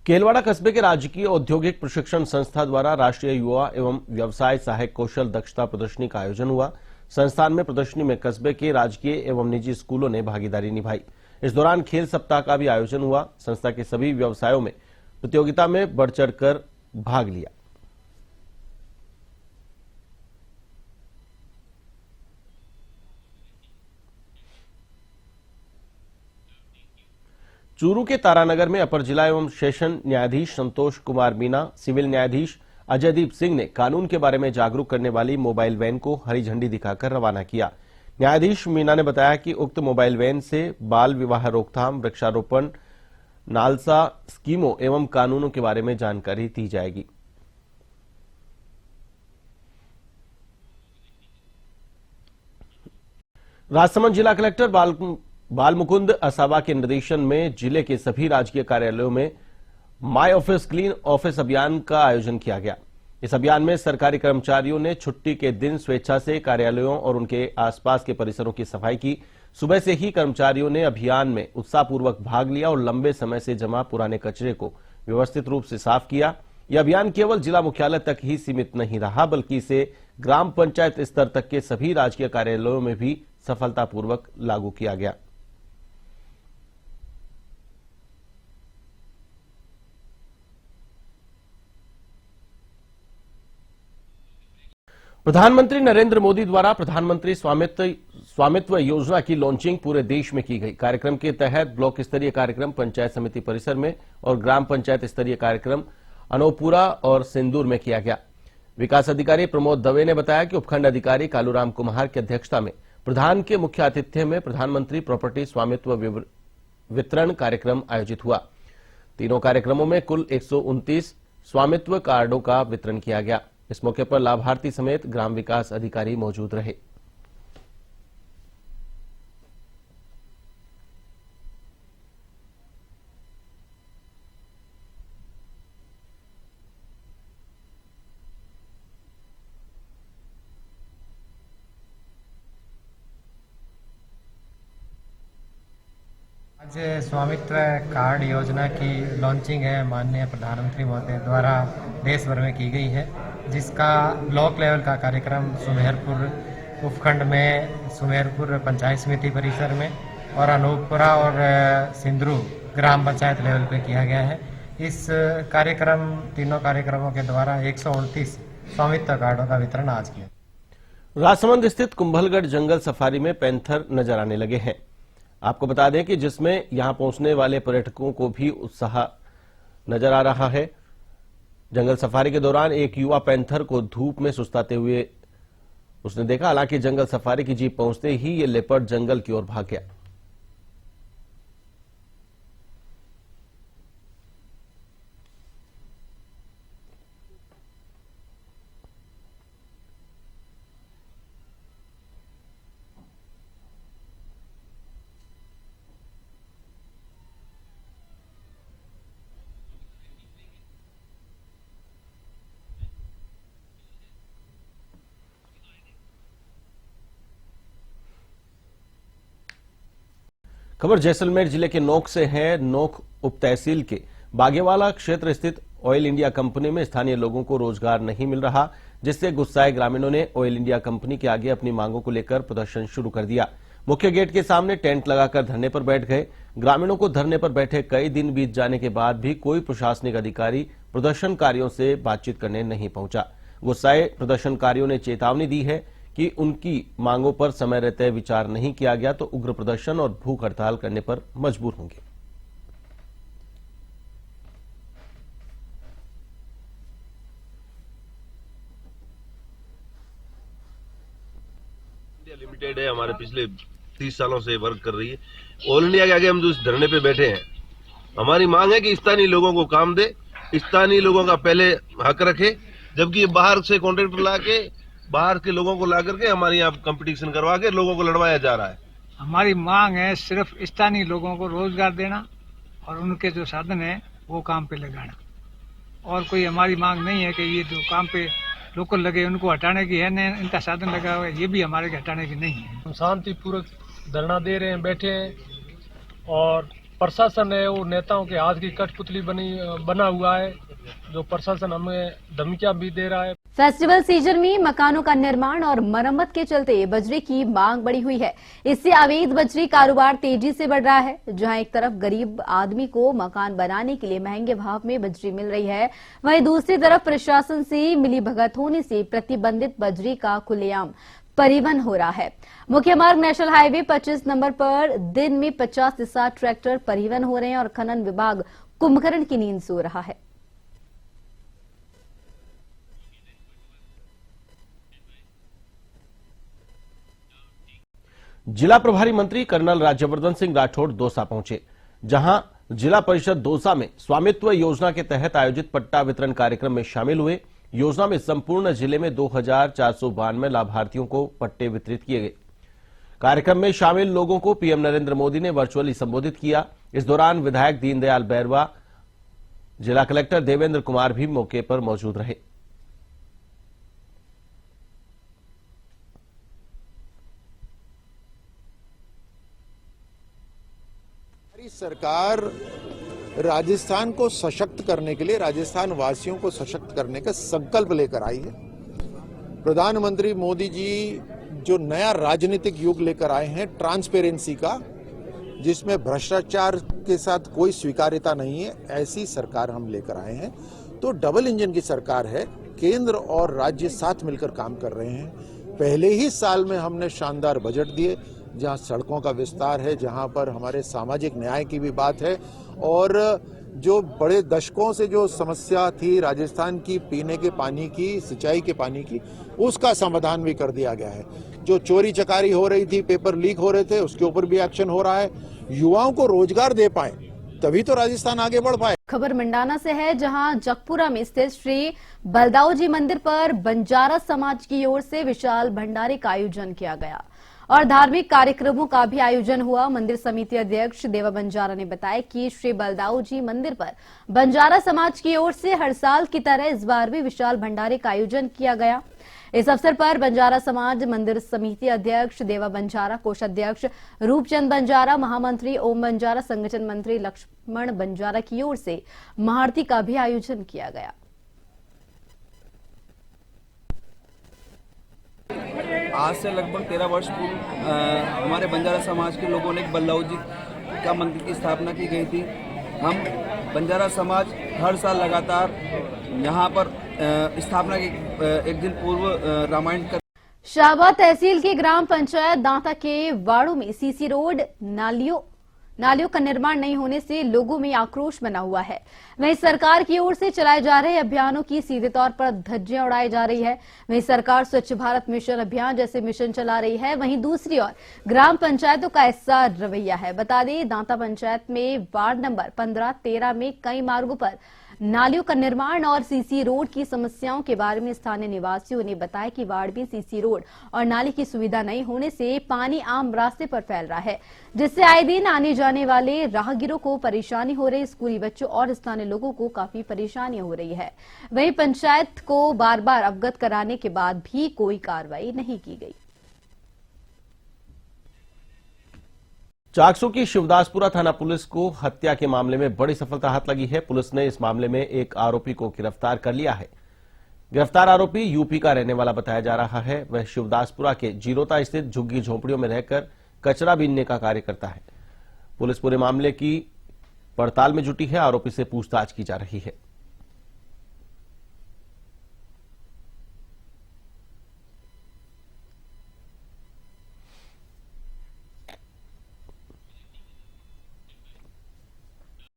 केलवाड़ा कस्बे के राजकीय औद्योगिक प्रशिक्षण संस्था द्वारा राष्ट्रीय युवा एवं व्यवसाय सहायक कौशल दक्षता प्रदर्शनी का आयोजन हुआ। संस्थान में प्रदर्शनी में कस्बे के राजकीय एवं निजी स्कूलों ने भागीदारी निभाई। इस दौरान खेल सप्ताह का भी आयोजन हुआ। संस्था के सभी व्यवसायों में प्रतियोगिता में बढ़ चढ़कर भाग लिया। चूरू के तारानगर में अपर जिला एवं सेशन न्यायाधीश संतोष कुमार मीना, सिविल न्यायाधीश अजयदीप सिंह ने कानून के बारे में जागरूक करने वाली मोबाइल वैन को हरी झंडी दिखाकर रवाना किया। न्यायाधीश मीना ने बताया कि उक्त मोबाइल वैन से बाल विवाह रोकथाम, वृक्षारोपण, नालसा स्कीमों एवं कानूनों के बारे में जानकारी दी जाएगी। राजसमंद जिला कलेक्टर बाल मुकुंद असावा के निर्देशन में जिले के सभी राजकीय कार्यालयों में माई ऑफिस क्लीन ऑफिस अभियान का आयोजन किया गया। इस अभियान में सरकारी कर्मचारियों ने छुट्टी के दिन स्वेच्छा से कार्यालयों और उनके आसपास के परिसरों की सफाई की। सुबह से ही कर्मचारियों ने अभियान में उत्साहपूर्वक भाग लिया और लंबे समय से जमा पुराने कचरे को व्यवस्थित रूप से साफ किया। यह अभियान केवल जिला मुख्यालय तक ही सीमित नहीं रहा, बल्कि इसे ग्राम पंचायत स्तर तक के सभी राजकीय कार्यालयों में भी सफलतापूर्वक लागू किया गया। प्रधानमंत्री नरेंद्र मोदी द्वारा प्रधानमंत्री स्वामित्व योजना की लॉन्चिंग पूरे देश में की गई। कार्यक्रम के तहत ब्लॉक स्तरीय कार्यक्रम पंचायत समिति परिसर में और ग्राम पंचायत स्तरीय कार्यक्रम अनोपुरा और सिंदूर में किया गया। विकास अधिकारी प्रमोद दवे ने बताया कि उपखंड अधिकारी कालूराम कुमार की अध्यक्षता में प्रधान के मुख्य आतिथ्य में प्रधानमंत्री प्रॉपर्टी स्वामित्व वितरण कार्यक्रम आयोजित हुआ। तीनों कार्यक्रमों में कुल 129 स्वामित्व कार्डों का वितरण किया गया। इस मौके पर लाभार्थी समेत ग्राम विकास अधिकारी मौजूद रहे। आज स्वामित्व कार्ड योजना की लॉन्चिंग है, माननीय प्रधानमंत्री महोदय द्वारा देश भर में की गई है, जिसका ब्लॉक लेवल का कार्यक्रम सुमेरपुर उपखंड में सुमेरपुर पंचायत समिति परिसर में और अनूपपुरा और सिंदरू ग्राम पंचायत लेवल पे किया गया है। इस तीनों कार्यक्रमों के द्वारा 129 स्वामित्व कार्डों का वितरण आज किया। राजसमंद स्थित कुंभलगढ़ जंगल सफारी में पैंथर नजर आने लगे हैं। आपको बता दें कि जिसमें यहां पहुंचने वाले पर्यटकों को भी उत्साह नजर आ रहा है। जंगल सफारी के दौरान एक युवा पैंथर को धूप में सुस्ताते हुए उसने देखा। हालांकि जंगल सफारी की जीप पहुंचते ही ये लेपर्ड जंगल की ओर भाग गया। खबर जैसलमेर जिले के नोक से है। नोक उप तहसील के बागेवाला क्षेत्र स्थित ऑयल इंडिया कंपनी में स्थानीय लोगों को रोजगार नहीं मिल रहा, जिससे गुस्साए ग्रामीणों ने ऑयल इंडिया कंपनी के आगे अपनी मांगों को लेकर प्रदर्शन शुरू कर दिया। मुख्य गेट के सामने टेंट लगाकर धरने पर बैठ गए। ग्रामीणों को धरने पर बैठे कई दिन बीत जाने के बाद भी कोई प्रशासनिक अधिकारी प्रदर्शनकारियों से बातचीत करने नहीं पहुंचा। गुस्साए प्रदर्शनकारियों ने चेतावनी दी है कि उनकी मांगों पर समय रहते विचार नहीं किया गया तो उग्र प्रदर्शन और भूख हड़ताल करने पर मजबूर होंगे। इंडिया लिमिटेड है, हमारे पिछले 30 सालों से वर्क कर रही है। ऑल इंडिया के आगे हम जो इस धरने पे बैठे हैं, हमारी मांग है कि स्थानीय लोगों को काम दे, स्थानीय लोगों का पहले हक रखे, जबकि बाहर से कॉन्ट्रैक्टर ला के बाहर के लोगों को ला करके हमारे यहाँ कंपटीशन करवा के लोगों को लड़वाया जा रहा है। हमारी मांग है सिर्फ स्थानीय लोगों को रोजगार देना और उनके जो साधन है वो काम पे लगाना, और कोई हमारी मांग नहीं है कि ये जो काम पे लोकल लगे उनको हटाने की है, न इनका साधन लगा हुआ है ये भी हमारे हटाने की नहीं है। हम शांतिपूर्वक धरना दे रहे हैं, बैठे हैं, और प्रशासन है वो नेताओं के हाथ की कठपुतली बना हुआ है, जो प्रशासन हमें धमकियां भी दे रहा है। फेस्टिवल सीजन में मकानों का निर्माण और मरम्मत के चलते बजरी की मांग बढ़ी हुई है। इससे अवैध बजरी कारोबार तेजी से बढ़ रहा है। जहां एक तरफ गरीब आदमी को मकान बनाने के लिए महंगे भाव में बजरी मिल रही है, वहीं दूसरी तरफ प्रशासन से मिलीभगत होने से प्रतिबंधित बजरी का खुलेआम परिवहन हो रहा है। मुख्य मार्ग नेशनल हाईवे 25 नंबर पर दिन में 50 से 60 ट्रैक्टर परिवहन हो रहे हैं और खनन विभाग कुंभकर्ण की नींद सो रहा है। जिला प्रभारी मंत्री कर्नल राज्यवर्धन सिंह राठौड़ दौसा पहुंचे, जहां जिला परिषद दौसा में स्वामित्व योजना के तहत आयोजित पट्टा वितरण कार्यक्रम में शामिल हुए। योजना में संपूर्ण जिले में 2492 लाभार्थियों को पट्टे वितरित किए गए। कार्यक्रम में शामिल लोगों को पीएम नरेंद्र मोदी ने वर्चुअली संबोधित किया। इस दौरान विधायक दीनदयाल बैरवा, जिला कलेक्टर देवेंद्र कुमार भी मौके पर मौजूद रहे। सरकार राजस्थान को सशक्त करने के लिए, राजस्थान वासियों को सशक्त करने का संकल्प लेकर आई है। प्रधानमंत्री मोदी जी जो नया राजनीतिक युग लेकर आए हैं, ट्रांसपेरेंसी का, जिसमें भ्रष्टाचार के साथ कोई स्वीकार्यता नहीं है, ऐसी सरकार हम लेकर आए हैं। तो डबल इंजन की सरकार है, केंद्र और राज्य साथ मिलकर काम कर रहे हैं। पहले ही साल में हमने शानदार बजट दिए, जहां सड़कों का विस्तार है, जहां पर हमारे सामाजिक न्याय की भी बात है, और जो बड़े दशकों से जो समस्या थी राजस्थान की पीने के पानी की, सिंचाई के पानी की, उसका समाधान भी कर दिया गया है। जो चोरी चकारी हो रही थी, पेपर लीक हो रहे थे, उसके ऊपर भी एक्शन हो रहा है। युवाओं को रोजगार दे पाए तभी तो राजस्थान आगे बढ़ पाए। खबर मंडाना से है, जहां जगपुरा में स्थित श्री बलदाऊ जी मंदिर पर बंजारा समाज की ओर से विशाल भंडारे का आयोजन किया गया और धार्मिक कार्यक्रमों का भी आयोजन हुआ। मंदिर समिति अध्यक्ष देवा बंजारा ने बताया कि श्री बलदाऊ जी मंदिर पर बंजारा समाज की ओर से हर साल की तरह इस बार भी विशाल भंडारे का आयोजन किया गया। इस अवसर पर बंजारा समाज मंदिर समिति अध्यक्ष देवा बंजारा, कोषाध्यक्ष रूपचंद बंजारा, महामंत्री ओम बंजारा, संगठन मंत्री लक्ष्मण बंजारा की ओर से महाआरती का भी आयोजन किया गया। आज से लगभग 13 वर्ष पूर्व हमारे बंजारा समाज के लोगों ने एक बलदाऊ जी का मंदिर की स्थापना की गई थी। हम बंजारा समाज हर साल लगातार यहाँ पर स्थापना के एक दिन पूर्व रामायण कर। शाहबाद तहसील के ग्राम पंचायत दांता के वाड़ों में सीसी रोड, नालियों का निर्माण नहीं होने से लोगों में आक्रोश बना हुआ है। वहीं सरकार की ओर से चलाए जा रहे अभियानों की सीधे तौर पर धज्जियां उड़ाई जा रही है। वहीं सरकार स्वच्छ भारत मिशन अभियान जैसे मिशन चला रही है, वहीं दूसरी ओर ग्राम पंचायतों का ऐसा रवैया है। बता दें, दांता पंचायत में वार्ड नंबर 15-13 में कई मार्गों पर नालियों का निर्माण और सीसी रोड की समस्याओं के बारे में स्थानीय निवासियों ने बताया कि वार्ड में सीसी रोड और नाली की सुविधा नहीं होने से पानी आम रास्ते पर फैल रहा है, जिससे आए दिन आने जाने वाले राहगीरों को परेशानी हो रही, स्कूली बच्चों और स्थानीय लोगों को काफी परेशानियां हो रही है। वहीं पंचायत को बार बार अवगत कराने के बाद भी कोई कार्रवाई नहीं की गई। चाकसू की शिवदासपुरा थाना पुलिस को हत्या के मामले में बड़ी सफलता हाथ लगी है। पुलिस ने इस मामले में एक आरोपी को गिरफ्तार कर लिया है। गिरफ्तार आरोपी यूपी का रहने वाला बताया जा रहा है। वह शिवदासपुरा के जीरोता स्थित झुग्गी झोंपड़ियों में रहकर कचरा बीनने का कार्य करता है। पुलिस पूरे मामले की पड़ताल में जुटी है। आरोपी से पूछताछ की जा रही है।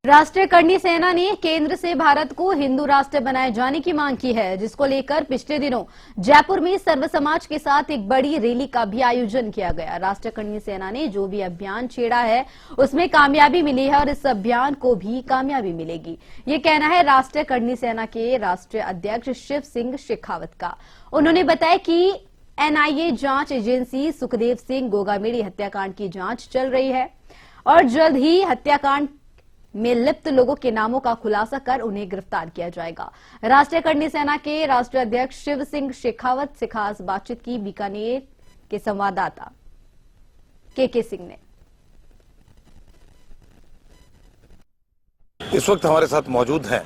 राष्ट्रीय करनी सेना ने केंद्र से भारत को हिंदू राष्ट्र बनाए जाने की मांग की है, जिसको लेकर पिछले दिनों जयपुर में सर्व समाज के साथ एक बड़ी रैली का भी आयोजन किया गया। राष्ट्रीय करनी सेना ने जो भी अभियान छेड़ा है उसमें कामयाबी मिली है और इस अभियान को भी कामयाबी मिलेगी, ये कहना है राष्ट्रीय करनी सेना के राष्ट्रीय अध्यक्ष शिव सिंह शेखावत का। उन्होंने बताया कि एनआईए जांच एजेंसी सुखदेव सिंह गोगामेड़ी हत्याकांड की जांच चल रही है और जल्द ही हत्याकांड में लिप्त लोगों के नामों का खुलासा कर उन्हें गिरफ्तार किया जाएगा। राष्ट्रीय करनी सेना के राष्ट्रीय अध्यक्ष शिव सिंह शेखावत से खास बातचीत की बीकानेर के संवाददाता के सिंह ने। इस वक्त हमारे साथ मौजूद हैं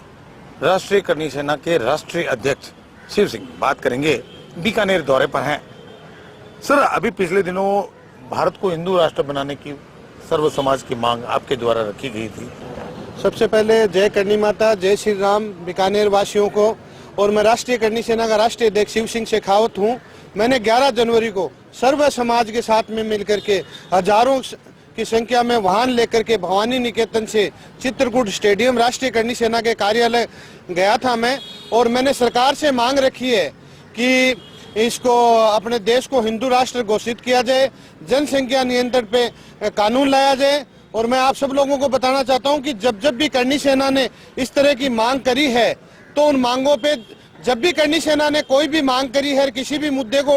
राष्ट्रीय करनी सेना के राष्ट्रीय अध्यक्ष शिव सिंह। बात करेंगे, बीकानेर दौरे पर हैं। सर, अभी पिछले दिनों भारत को हिंदू राष्ट्र बनाने की सर्व समाज की मांग आपके द्वारा रखी गई थी। सबसे पहले जय करनी माता, जय श्री राम बीकानेर वासियों को। और मैं राष्ट्रीय करनी सेना का राष्ट्रीय अध्यक्ष शिव सिंह शेखावत हूँ। मैंने 11 जनवरी को सर्व समाज के साथ में मिलकर के हजारों की संख्या में वाहन लेकर के भवानी निकेतन से चित्रकूट स्टेडियम राष्ट्रीय करनी सेना के कार्यालय गया था मैं। और मैंने सरकार से मांग रखी है कि इसको अपने देश को हिंदू राष्ट्र घोषित किया जाए, जनसंख्या नियंत्रण पे कानून लाया जाए। और मैं आप सब लोगों को बताना चाहता हूं कि जब जब भी करनी सेना ने इस तरह की मांग करी है, तो उन मांगों पे जब भी करनी सेना ने कोई भी मांग करी है, किसी भी मुद्दे को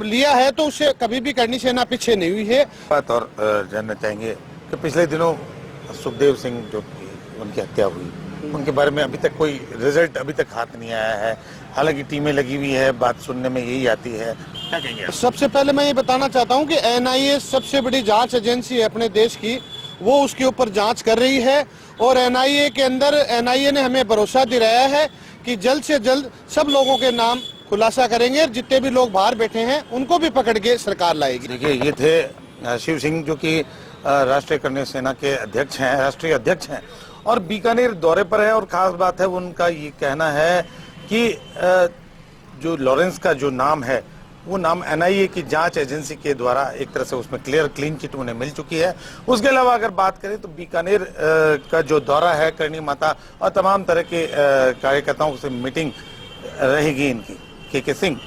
लिया है, तो उससे कभी भी करनी सेना पीछे नहीं हुई है। बात और जानना चाहेंगे कि पिछले दिनों सुखदेव सिंह जो उनकी हत्या हुई, उनके बारे में अभी तक कोई रिजल्ट अभी तक हाथ नहीं आया है। हालांकि टीमें लगी हुई है, बात सुनने में यही आती है, क्या कहेंगे? सबसे पहले मैं ये बताना चाहता हूँ कि NIA सबसे बड़ी जांच एजेंसी है अपने देश की, वो उसके ऊपर जांच कर रही है। और NIA के अंदर NIA ने हमें भरोसा दिलाया है कि जल्द से जल्द सब लोगों के नाम खुलासा करेंगे। जितने भी लोग बाहर बैठे हैं उनको भी पकड़ के सरकार लाएगी। देखिए, ये थे शिव सिंह जो कि राष्ट्रीय करनी सेना के अध्यक्ष हैं, राष्ट्रीय अध्यक्ष हैं, और बीकानेर दौरे पर है। और खास बात है, उनका ये कहना है कि जो लॉरेंस का जो नाम है, वो नाम NIA की जांच एजेंसी के द्वारा एक तरह से उसमें क्लीन चिट उन्हें मिल चुकी है। उसके अलावा अगर बात करें तो बीकानेर का जो दौरा है, करनी माता और तमाम तरह के कार्यकर्ताओं से मीटिंग रहेगी इनकी। KK Singh,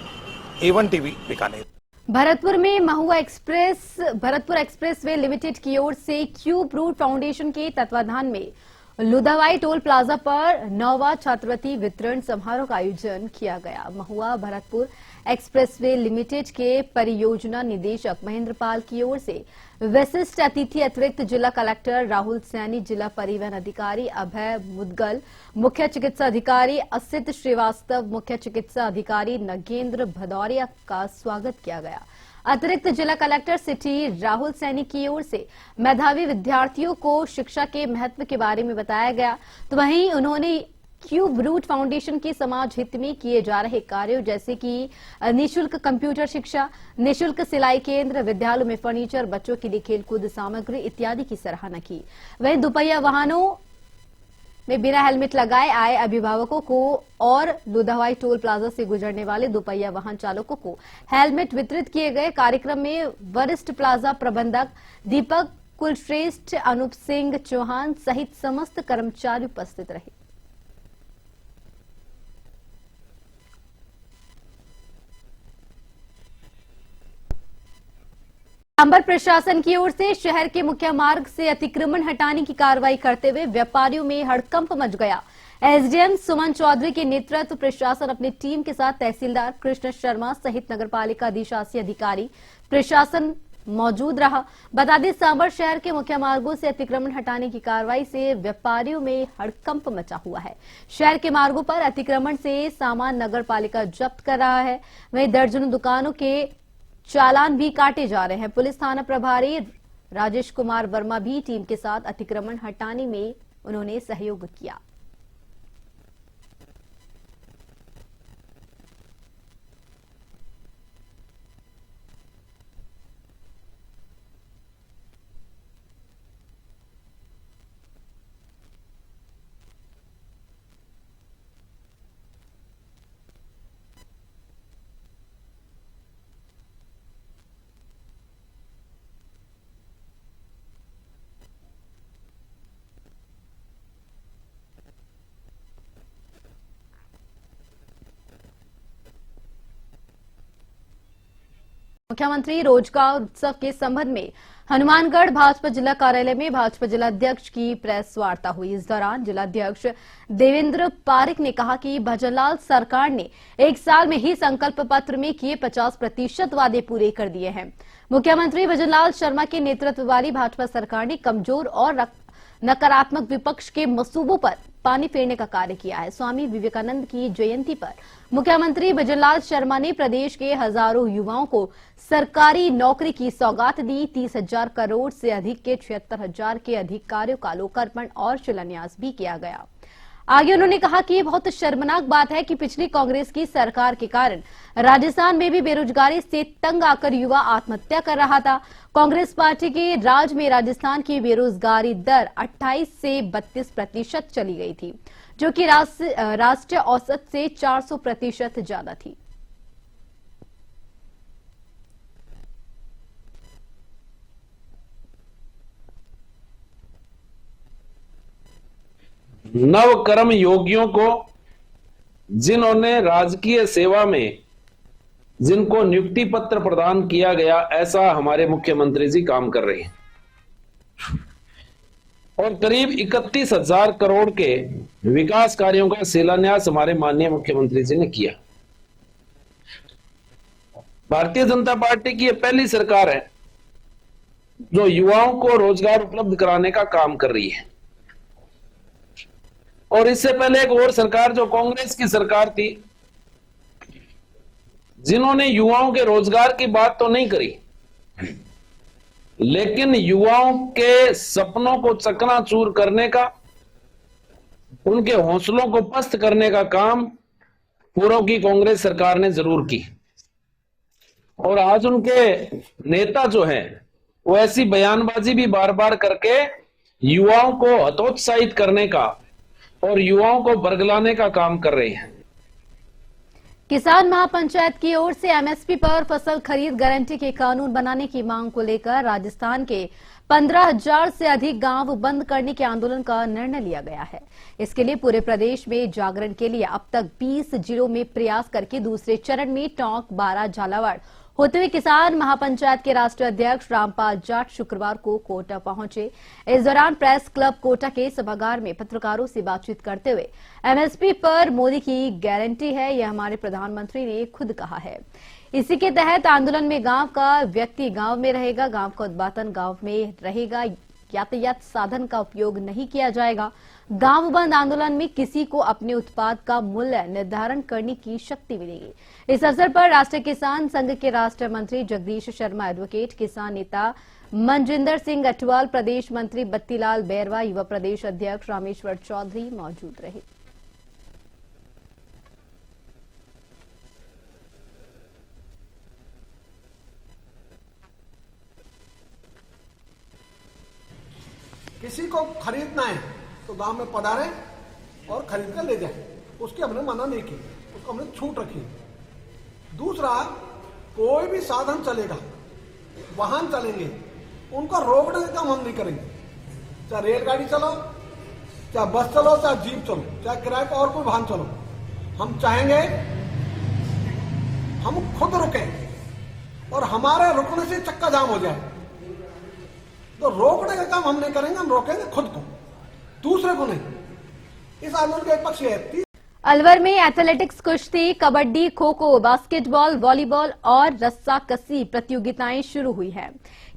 A1 TV, Bikaner. Bharatpur में भरतपुर एक्सप्रेसवे लिमिटेड की ओर से क्यूब रूट फाउंडेशन के तत्वाधान में लुधावाई टोल प्लाजा पर 9वां छात्रवृत्ति वितरण समारोह का आयोजन किया गया। महुआ भरतपुर एक्सप्रेसवे लिमिटेड के परियोजना निदेशक महेंद्र पाल की ओर से विशिष्ट अतिथि अतिरिक्त जिला कलेक्टर राहुल सैनी, जिला परिवहन अधिकारी अभय मुदगल, मुख्य चिकित्सा अधिकारी असित श्रीवास्तव, मुख्य चिकित्सा अधिकारी नगेंद्र भदौरिया का स्वागत किया गया। अतिरिक्त जिला कलेक्टर सिटी राहुल सैनी की ओर से मेधावी विद्यार्थियों को शिक्षा के महत्व के बारे में बताया गया। तो वहीं उन्होंने क्यूब रूट फाउंडेशन के समाज हित में किए जा रहे कार्यों जैसे कि निःशुल्क कंप्यूटर शिक्षा, निःशुल्क सिलाई केंद्र, विद्यालयों में फर्नीचर, बच्चों के लिए खेलकूद सामग्री इत्यादि की सराहना की। वहीं दुपहिया वाहनों में बिना हेलमेट लगाए आए अभिभावकों को और लुधावाई टोल प्लाजा से गुजरने वाले दुपहिया वाहन चालकों को हेलमेट वितरित किए गए। कार्यक्रम में वरिष्ठ प्लाजा प्रबंधक दीपक कुलश्रेष्ठ, अनूप सिंह चौहान सहित समस्त कर्मचारी उपस्थित रहे। अंबर प्रशासन की ओर से शहर के मुख्य मार्ग से अतिक्रमण हटाने की कार्रवाई करते हुए व्यापारियों में हड़कंप मच गया। SDM सुमन चौधरी के नेतृत्व प्रशासन अपनी टीम के साथ तहसीलदार कृष्ण शर्मा सहित नगरपालिका अधिशासी अधिकारी प्रशासन मौजूद रहा। बता दें, सांबर शहर के मुख्य मार्गों से अतिक्रमण हटाने की कार्रवाई से व्यापारियों में हड़कंप मचा हुआ है। शहर के मार्गों पर अतिक्रमण से सामान नगरपालिका जब्त कर रहा है। वहीं दर्जनों दुकानों के चालान भी काटे जा रहे हैं। पुलिस थाना प्रभारी राजेश कुमार वर्मा भी टीम के साथ अतिक्रमण हटाने में उन्होंने सहयोग किया। मुख्यमंत्री रोजगार उत्सव के संबंध में हनुमानगढ़ भाजपा जिला कार्यालय में भाजपा जिला अध्यक्ष की प्रेस वार्ता हुई। इस दौरान जिलाध्यक्ष देवेंद्र पारिक ने कहा कि भजनलाल सरकार ने 1 साल में ही संकल्प पत्र में किए 50% वादे पूरे कर दिए हैं। मुख्यमंत्री भजनलाल शर्मा के नेतृत्व वाली भाजपा सरकार ने कमजोर और नकारात्मक विपक्ष के मसूबों पर पानी फेरने का कार्य किया है। स्वामी विवेकानंद की जयंती पर मुख्यमंत्री भजनलाल शर्मा ने प्रदेश के हजारों युवाओं को सरकारी नौकरी की सौगात दी। 30,000 करोड़ से अधिक के 76,000 के अधिक कार्यों का लोकार्पण और शिलान्यास भी किया गया। आगे उन्होंने कहा कि ये बहुत शर्मनाक बात है कि पिछली कांग्रेस की सरकार के कारण राजस्थान में भी बेरोजगारी से तंग आकर युवा आत्महत्या कर रहा था। कांग्रेस पार्टी के राज में राजस्थान की बेरोजगारी दर 28 से 32% चली गई थी, जो कि राष्ट्रीय औसत से 400% ज्यादा थी। नव कर्म योगियों को, जिन्होंने राजकीय सेवा में जिनको नियुक्ति पत्र प्रदान किया गया, ऐसा हमारे मुख्यमंत्री जी काम कर रहे हैं। और करीब 31,000 करोड़ के विकास कार्यों का शिलान्यास हमारे माननीय मुख्यमंत्री जी ने किया। भारतीय जनता पार्टी की यह पहली सरकार है जो युवाओं को रोजगार उपलब्ध कराने का काम कर रही है। और इससे पहले एक और सरकार जो कांग्रेस की सरकार थी, जिन्होंने युवाओं के रोजगार की बात तो नहीं करी, लेकिन युवाओं के सपनों को चकनाचूर करने का, उनके हौसलों को पस्त करने का काम पूर्व की कांग्रेस सरकार ने जरूर की। और आज उनके नेता जो हैं, वो ऐसी बयानबाजी भी बार बार करके युवाओं को हतोत्साहित करने का और युवाओं को बरगलाने का काम कर रहे हैं। किसान महापंचायत की ओर से एमएसपी पर फसल खरीद गारंटी के कानून बनाने की मांग को लेकर राजस्थान के 15,000 से अधिक गांव बंद करने के आंदोलन का निर्णय लिया गया है। इसके लिए पूरे प्रदेश में जागरण के लिए अब तक 20 जिलों में प्रयास करके दूसरे चरण में टोंक, बारां, झालावाड़ होते हुए किसान महापंचायत के राष्ट्रीय अध्यक्ष रामपाल जाट शुक्रवार को कोटा पहुंचे। इस दौरान प्रेस क्लब कोटा के सभागार में पत्रकारों से बातचीत करते हुए एमएसपी पर मोदी की गारंटी है, यह हमारे प्रधानमंत्री ने खुद कहा है। इसी के तहत आंदोलन में गांव का व्यक्ति गांव में रहेगा, गांव का उत्पादन गांव में रहेगा, यातायात साधन का उपयोग नहीं किया जाएगा। गांव बंद आंदोलन में किसी को अपने उत्पाद का मूल्य निर्धारण करने की शक्ति मिलेगी। इस अवसर पर राष्ट्रीय किसान संघ के राष्ट्रीय मंत्री जगदीश शर्मा, एडवोकेट किसान नेता मनजिंदर सिंह अटवाल, प्रदेश मंत्री बत्तीलाल बैरवा, युवा प्रदेश अध्यक्ष रामेश्वर चौधरी मौजूद रहे। किसी को खरीदना है तो गांव में पधारे और खरीद कर ले जाए, उसकी हमने मना नहीं की, उसको हमने छूट रखी। दूसरा, कोई भी साधन चलेगा, वाहन चलेंगे, उनको रोकने का काम हम नहीं करेंगे। चाहे रेलगाड़ी चलो, चाहे बस चलो, चाहे जीप चलो, चाहे किराए पर और कोई वाहन चलो, हम चाहेंगे हम खुद रुके और हमारे रुकने से चक्का जाम हो जाए। तो रोकने का काम हम नहीं करेंगे, हम रोकेंगे खुद को, दूसरे को नहीं। इस आंदोलन का एक पक्ष है। अलवर में एथलेटिक्स, कुश्ती, कबड्डी, खो खो, बास्केटबॉल, वॉलीबॉल और रस्साकसी प्रतियोगिताएं शुरू हुई है।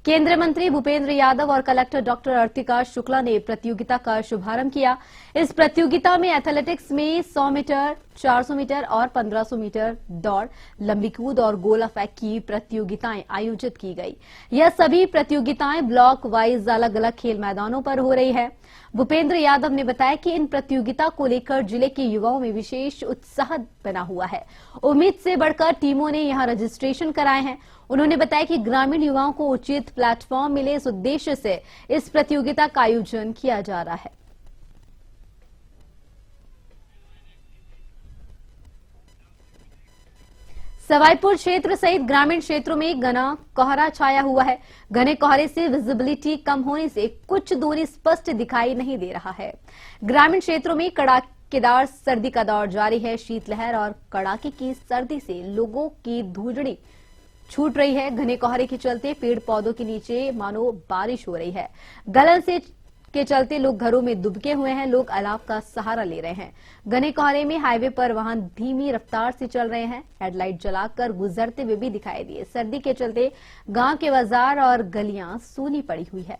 केंद्रीय मंत्री भूपेंद्र यादव और कलेक्टर डॉक्टर अर्तिका शुक्ला ने प्रतियोगिता का शुभारंभ किया। इस प्रतियोगिता में एथलेटिक्स में 100 मीटर, 400 मीटर और 1500 मीटर दौड़, लंबी कूद और गोला फेंक की प्रतियोगिताएं आयोजित की गई। यह सभी प्रतियोगिताएं ब्लॉक वाइज अलग अलग खेल मैदानों पर हो रही है। भूपेंद्र यादव ने बताया कि इन प्रतियोगिता को लेकर जिले के युवाओं में विशेष उत्साह बना हुआ है। उम्मीद से बढ़कर टीमों ने यहां रजिस्ट्रेशन कराए हैं। उन्होंने बताया कि ग्रामीण युवाओं को उचित प्लेटफॉर्म मिले, इस उद्देश्य से इस प्रतियोगिता का आयोजन किया जा रहा है। सवाईपुर क्षेत्र सहित ग्रामीण क्षेत्रों में घना कोहरा छाया हुआ है। घने कोहरे से विजिबिलिटी कम होने से कुछ दूरी स्पष्ट दिखाई नहीं दे रहा है। ग्रामीण क्षेत्रों में कड़ाकेदार सर्दी का दौर जारी है। शीतलहर और कड़ाके की सर्दी से लोगों की धूजड़ी छूट रही है। घने कोहरे के चलते पेड़ पौधों के नीचे मानो बारिश हो रही है। गलन से के चलते लोग घरों में दुबके हुए हैं, लोग अलाव का सहारा ले रहे हैं। घने कोहरे में हाईवे पर वाहन धीमी रफ्तार से चल रहे हैं। हेडलाइट जलाकर गुजरते हुए भी दिखाई दिए। सर्दी के चलते गांव के बाजार और गलियां सूनी पड़ी हुई है।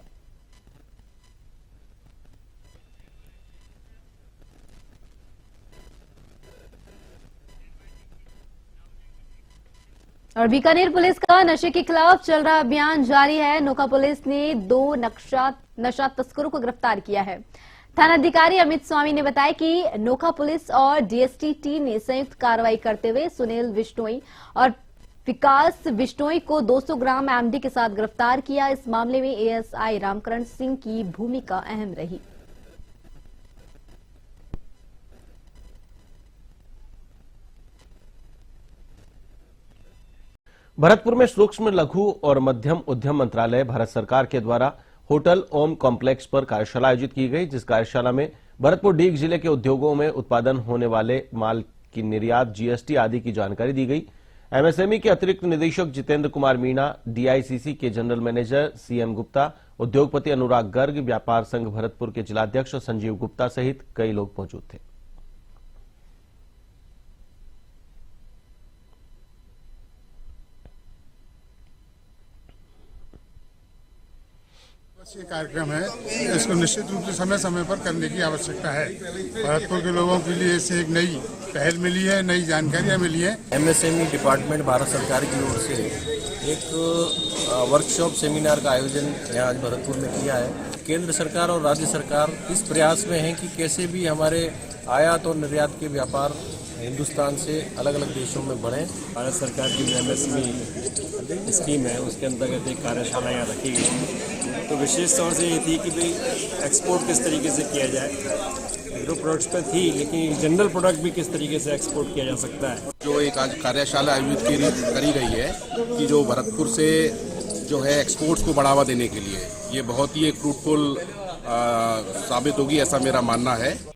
और बीकानेर पुलिस का नशे के खिलाफ चल रहा अभियान जारी है। नोखा पुलिस ने 2 नशा तस्करों को गिरफ्तार किया है। थानाधिकारी अमित स्वामी ने बताया कि नोखा पुलिस और डीएसटी टीम ने संयुक्त कार्रवाई करते हुए सुनील बिश्नोई और विकास बिश्नोई को 200 ग्राम एमडी के साथ गिरफ्तार किया। इस मामले में एएसआई रामकरण सिंह की भूमिका अहम रही। भरतपुर में सूक्ष्म लघु और मध्यम उद्यम मंत्रालय भारत सरकार के द्वारा होटल ओम कॉम्प्लेक्स पर कार्यशाला आयोजित की गई, जिस कार्यशाला में भरतपुर डीग जिले के उद्योगों में उत्पादन होने वाले माल की निर्यात, जीएसटी आदि की जानकारी दी गई। एमएसएमई के अतिरिक्त निदेशक जितेंद्र कुमार मीणा, डीआईसीसी के जनरल मैनेजर सीएम गुप्ता, उद्योगपति अनुराग गर्ग, व्यापार संघ भरतपुर के जिलाध्यक्ष संजीव गुप्ता सहित कई लोग मौजूद थे। ये कार्यक्रम है, इसको निश्चित रूप से समय समय पर करने की आवश्यकता है। भरतपुर के लोगों के लिए इससे एक नई पहल मिली है, नई जानकारियां मिली है। एमएसएमई डिपार्टमेंट भारत सरकार की ओर से एक वर्कशॉप सेमिनार का आयोजन यहाँ आज भरतपुर में किया है। केंद्र सरकार और राज्य सरकार इस प्रयास में है कि कैसे भी हमारे आयात और निर्यात के व्यापार हिंदुस्तान से अलग अलग देशों में बढ़ें। भारत सरकार की जो एमएसएमई स्कीम है उसके अंतर्गत एक कार्यशाला यहाँ रखी गई, तो विशेष तौर से ये थी कि भाई एक्सपोर्ट किस तरीके से किया जाए। एग्रो प्रोडक्ट्स पे थी, लेकिन जनरल प्रोडक्ट भी किस तरीके से एक्सपोर्ट किया जा सकता है। जो एक आज कार्यशाला आयोजित करी गई है कि जो भरतपुर से जो है एक्सपोर्ट्स को बढ़ावा देने के लिए ये बहुत ही एक फ्रूटफुल साबित होगी, ऐसा मेरा मानना है।